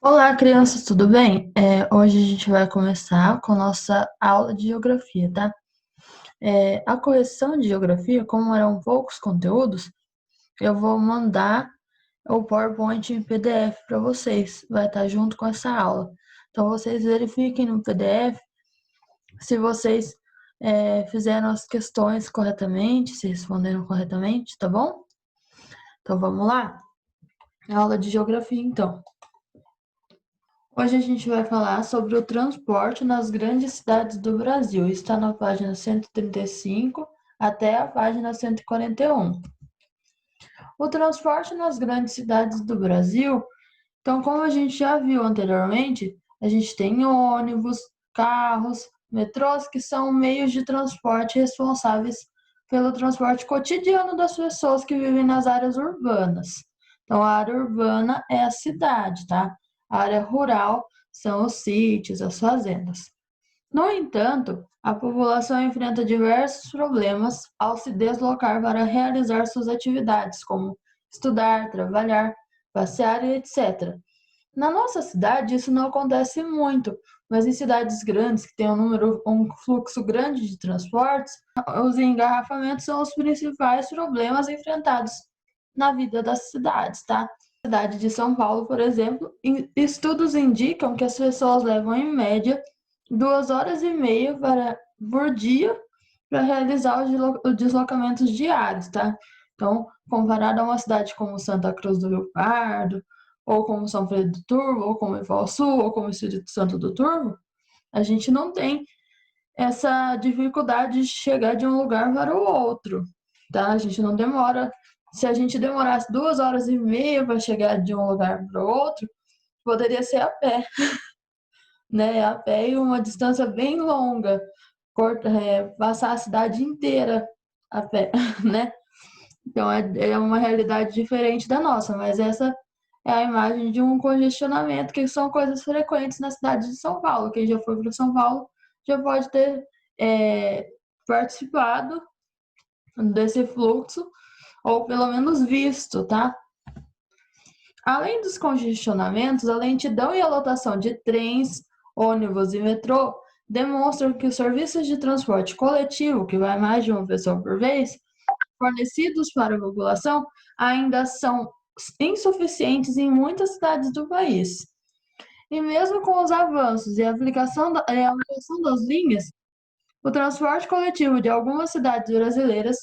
Olá, crianças, tudo bem? Hoje a gente vai começar com nossa aula de geografia, tá? A correção de geografia, como eram poucos conteúdos, eu vou mandar o PowerPoint em PDF para vocês, vai estar junto com essa aula. Então, vocês verifiquem no PDF se vocês fizeram as questões corretamente, se responderam corretamente, tá bom? Então, vamos lá? Aula de geografia, então. Hoje a gente vai falar sobre o transporte nas grandes cidades do Brasil. Está na página 135 até a página 141. O transporte nas grandes cidades do Brasil, então, como a gente já viu anteriormente, a gente tem ônibus, carros, metrôs, que são meios de transporte responsáveis pelo transporte cotidiano das pessoas que vivem nas áreas urbanas. Então, a área urbana é a cidade, tá? A área rural são os sítios, as fazendas. No entanto, a população enfrenta diversos problemas ao se deslocar para realizar suas atividades, como estudar, trabalhar, passear e etc. Na nossa cidade, isso não acontece muito, mas em cidades grandes que têm um fluxo grande de transportes, os engarrafamentos são os principais problemas enfrentados na vida das cidades, tá? Na cidade de São Paulo, por exemplo, estudos indicam que as pessoas levam em média 2 horas e meia por dia para realizar os deslocamentos diários, tá? Então, comparado a uma cidade como Santa Cruz do Rio Pardo, ou como São Pedro do Turvo, ou como Iguaçu, ou como Espírito Santo do Turvo, a gente não tem essa dificuldade de chegar de um lugar para o outro, tá? A gente não demora. Se a gente demorasse 2 horas e meia para chegar de um lugar para o outro, poderia ser a pé, né? A pé e uma distância bem longa, passar a cidade inteira a pé, né? Então é uma realidade diferente da nossa, mas essa é a imagem de um congestionamento, que são coisas frequentes na cidade de São Paulo. Quem já foi para São Paulo já pode ter é, participado desse fluxo, ou pelo menos visto, tá? Além dos congestionamentos, a lentidão e a lotação de trens, ônibus e metrô demonstram que os serviços de transporte coletivo, que vai mais de uma pessoa por vez, fornecidos para a população, ainda são insuficientes em muitas cidades do país. E mesmo com os avanços e a ampliação das linhas, o transporte coletivo de algumas cidades brasileiras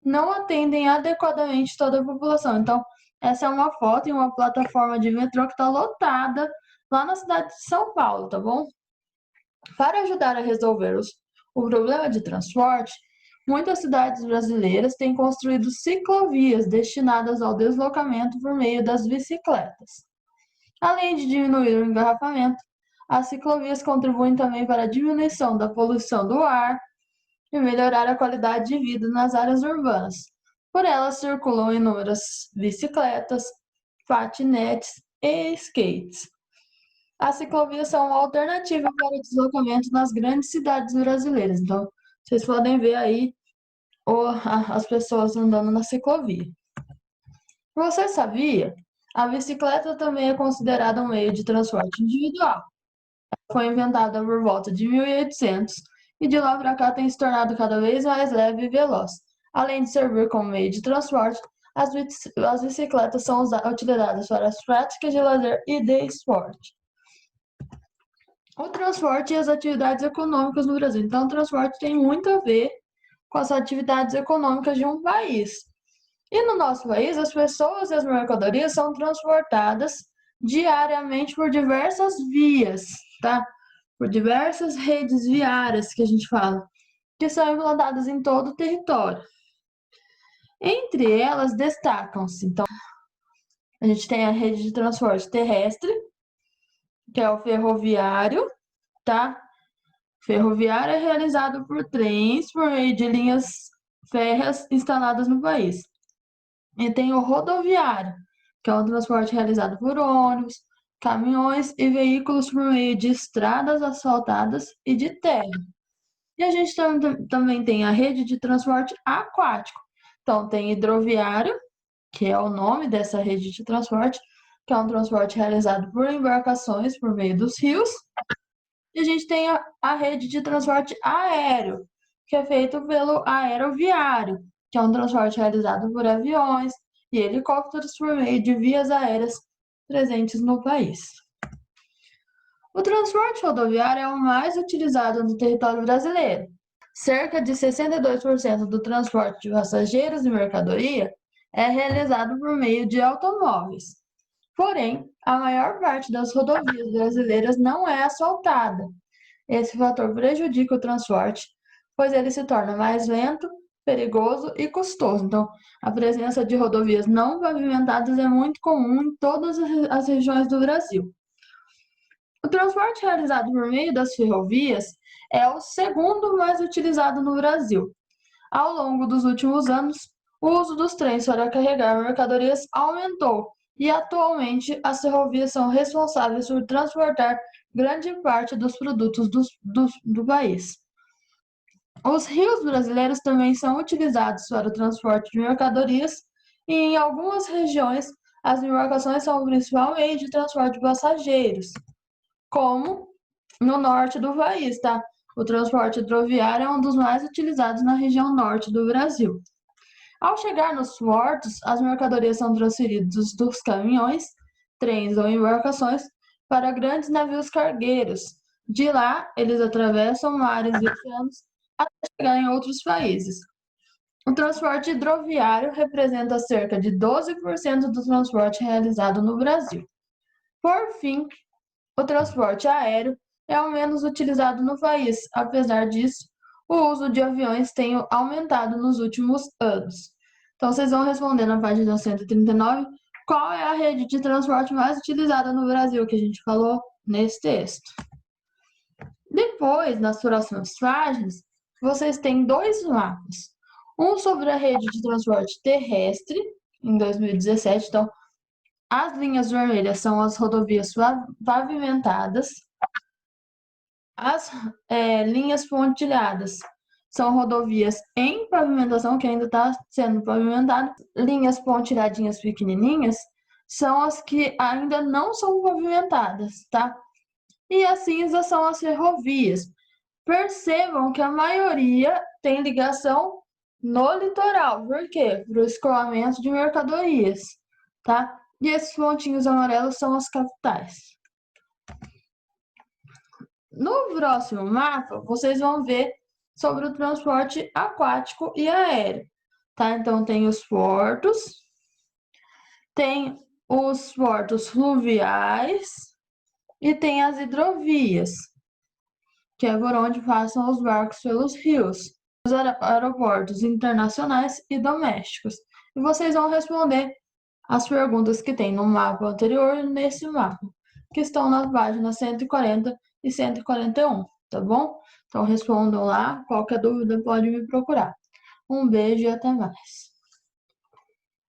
não atendem adequadamente toda a população. Então, essa é uma foto em uma plataforma de metrô que está lotada lá na cidade de São Paulo, tá bom? Para ajudar a resolver o problema de transporte, muitas cidades brasileiras têm construído ciclovias destinadas ao deslocamento por meio das bicicletas. Além de diminuir o engarrafamento, as ciclovias contribuem também para a diminuição da poluição do ar e melhorar a qualidade de vida nas áreas urbanas. Por elas circulam inúmeras bicicletas, patinetes e skates. As ciclovias são uma alternativa para o deslocamento nas grandes cidades brasileiras. Então, vocês podem ver aí as pessoas andando na ciclovia. Você sabia? A bicicleta também é considerada um meio de transporte individual. Foi inventada por volta de 1800 e de lá para cá tem se tornado cada vez mais leve e veloz. Além de servir como meio de transporte, as bicicletas são utilizadas para as práticas de lazer e de esporte. O transporte e as atividades econômicas no Brasil. Então, o transporte tem muito a ver com as atividades econômicas de um país. E no nosso país, as pessoas e as mercadorias são transportadas diariamente por diversas vias, tá? Por diversas redes viárias que a gente fala, que são implantadas em todo o território. Entre elas destacam-se, então, a gente tem a rede de transporte terrestre, que é o ferroviário, tá? Ferroviário é realizado por trens por meio de linhas férreas instaladas no país. E tem o rodoviário, que é um transporte realizado por ônibus, caminhões e veículos por meio de estradas asfaltadas e de terra. E a gente também tem a rede de transporte aquático. Então, tem hidroviário, que é o nome dessa rede de transporte, que é um transporte realizado por embarcações por meio dos rios. E a gente tem a rede de transporte aéreo, que é feito pelo aeroviário, que é um transporte realizado por aviões e helicópteros por meio de vias aéreas presentes no país. O transporte rodoviário é o mais utilizado no território brasileiro. Cerca de 62% do transporte de passageiros e mercadoria é realizado por meio de automóveis. Porém, a maior parte das rodovias brasileiras não é asfaltada. Esse fator prejudica o transporte, pois ele se torna mais lento, perigoso e custoso. Então, a presença de rodovias não pavimentadas é muito comum em todas as regiões do Brasil. O transporte realizado por meio das ferrovias é o segundo mais utilizado no Brasil. Ao longo dos últimos anos, o uso dos trens para carregar mercadorias aumentou e atualmente as ferrovias são responsáveis por transportar grande parte dos produtos do país. Os rios brasileiros também são utilizados para o transporte de mercadorias e em algumas regiões as embarcações são o principal meio de transporte de passageiros, como no norte do país, tá? O transporte hidroviário é um dos mais utilizados na região norte do Brasil. Ao chegar nos portos, as mercadorias são transferidas dos caminhões, trens ou embarcações para grandes navios cargueiros. De lá, eles atravessam mares e oceanos até chegar em outros países. O transporte hidroviário representa cerca de 12% do transporte realizado no Brasil. Por fim, o transporte aéreo é o menos utilizado no país. Apesar disso, o uso de aviões tem aumentado nos últimos anos. Então, vocês vão responder na página 139 qual é a rede de transporte mais utilizada no Brasil, que a gente falou nesse texto. Depois, nas próximas páginas, vocês têm dois mapas. Um sobre a rede de transporte terrestre, em 2017. Então, as linhas vermelhas são as rodovias pavimentadas. As linhas pontilhadas são rodovias em pavimentação, que ainda está sendo pavimentada. Linhas pontilhadinhas pequenininhas são as que ainda não são pavimentadas, tá? E as cinzas são as ferrovias. Percebam que a maioria tem ligação no litoral. Por quê? Para o escoamento de mercadorias, tá? E esses pontinhos amarelos são as capitais. No próximo mapa, vocês vão ver sobre o transporte aquático e aéreo, tá? Então, tem os portos fluviais e tem as hidrovias, que é por onde passam os barcos pelos rios, os aeroportos internacionais e domésticos. E vocês vão responder as perguntas que tem no mapa anterior e nesse mapa, que estão nas páginas 140 e 141, tá bom? Então respondam lá, qualquer dúvida pode me procurar. Um beijo e até mais.